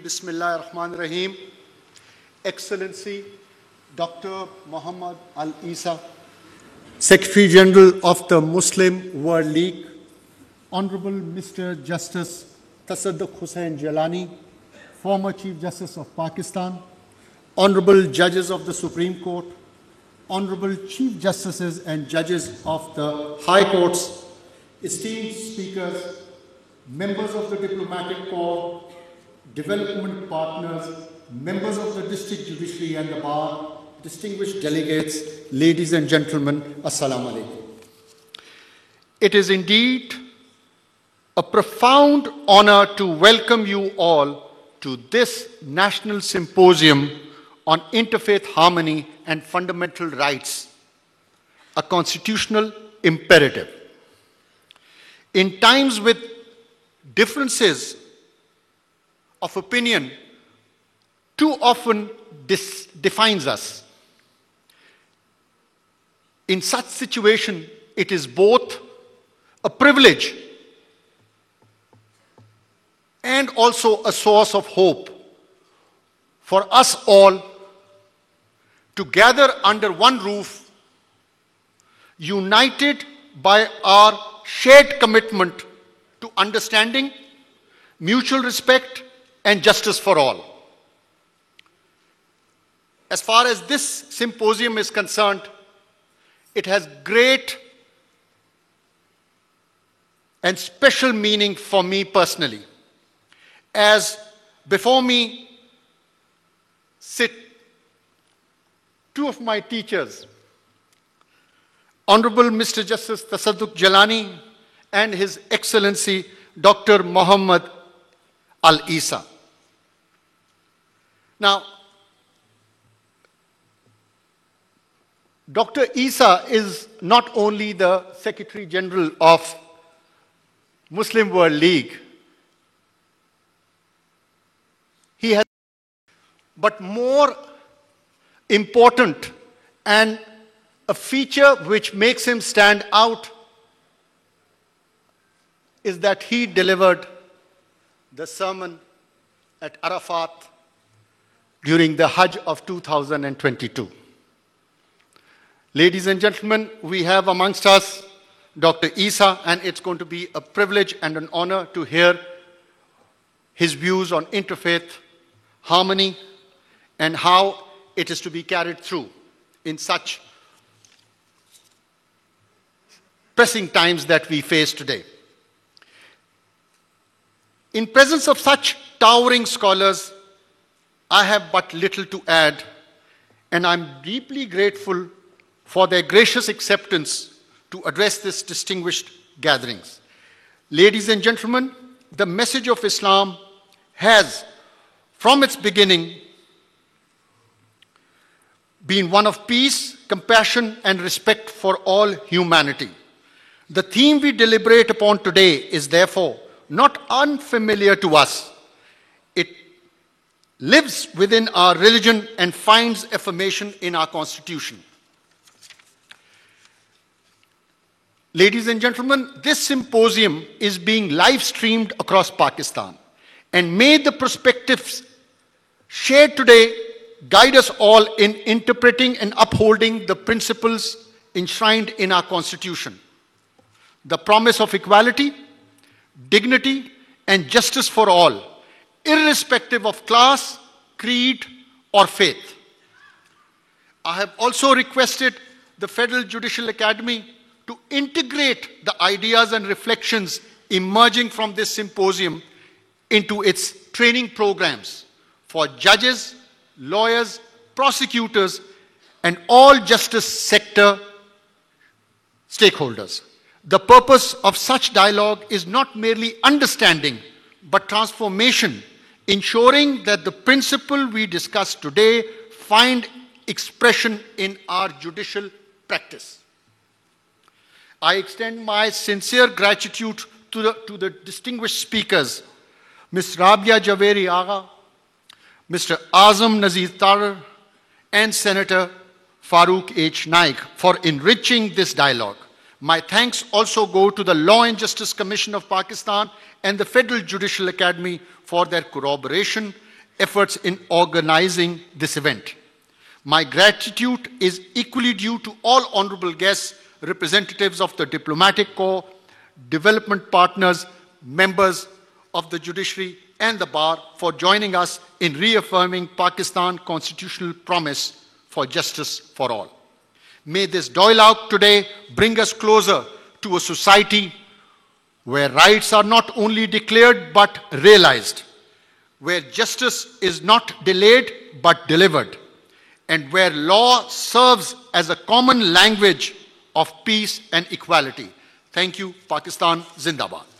Bismillahirrahmanirrahim. Excellency Dr. Muhammad Al-Isa, Secretary General of the Muslim World League, Honorable Mr. Justice Tasadduq Hussain Jalani, former Chief Justice of Pakistan, Honorable Judges of the Supreme Court, Honorable Chief Justices and Judges of the High Courts, esteemed speakers, members of the diplomatic corps, development partners, members of the district judiciary and the bar, distinguished delegates, ladies and gentlemen, assalamu alaikum. It is indeed a profound honor to welcome you all to this National Symposium on Interfaith Harmony and Fundamental Rights, a constitutional imperative. In times with differences of opinion too often defines us. In such situation, it is both a privilege and also a source of hope for us all to gather under one roof, united by our shared commitment to understanding, mutual respect, and justice for all. As far as this symposium is concerned, it has great and special meaning for me personally, as before me sit two of my teachers, Honorable Mr. Justice Tasadduq Jalani and His Excellency Dr. Muhammad Al-Isa. Now, Dr. Isa is not only the Secretary General of Muslim World League, he has, but more important and a feature which makes him stand out is that he delivered the sermon at Arafat during the Hajj of 2022. Ladies and gentlemen, we have amongst us Dr. Isa, and it's going to be a privilege and an honor to hear his views on interfaith harmony and how it is to be carried through in such pressing times that we face today. In presence of such towering scholars, I have but little to add, and I'm deeply grateful for their gracious acceptance to address this distinguished gatherings. Ladies and gentlemen, the message of Islam has, from its beginning, been one of peace, compassion, and respect for all humanity. The theme we deliberate upon today is therefore not unfamiliar to us. It lives within our religion and finds affirmation in our constitution. Ladies and gentlemen, this symposium is being live streamed across Pakistan, and may the perspectives shared today guide us all in interpreting and upholding the principles enshrined in our constitution. The promise of equality, dignity, and justice for all, irrespective of class, creed, or faith. I have also requested the Federal Judicial Academy to integrate the ideas and reflections emerging from this symposium into its training programs for judges, lawyers, prosecutors, and all justice sector stakeholders. The purpose of such dialogue is not merely understanding, but transformation, ensuring that the principle we discuss today find expression in our judicial practice. I extend my sincere gratitude to the distinguished speakers, Ms. Rabia Javeri Agha, Mr. Azam Nazir Tarar, and Senator Farooq H. Naik for enriching this dialogue. My thanks also go to the Law and Justice Commission of Pakistan and the Federal Judicial Academy for their corroboration efforts in organizing this event. My gratitude is equally due to all honorable guests, representatives of the diplomatic corps, development partners, members of the judiciary and the bar for joining us in reaffirming Pakistan's constitutional promise for justice for all. May this dialogue today bring us closer to a society where rights are not only declared but realized, where justice is not delayed but delivered, and where law serves as a common language of peace and equality. Thank you. Pakistan Zindabad.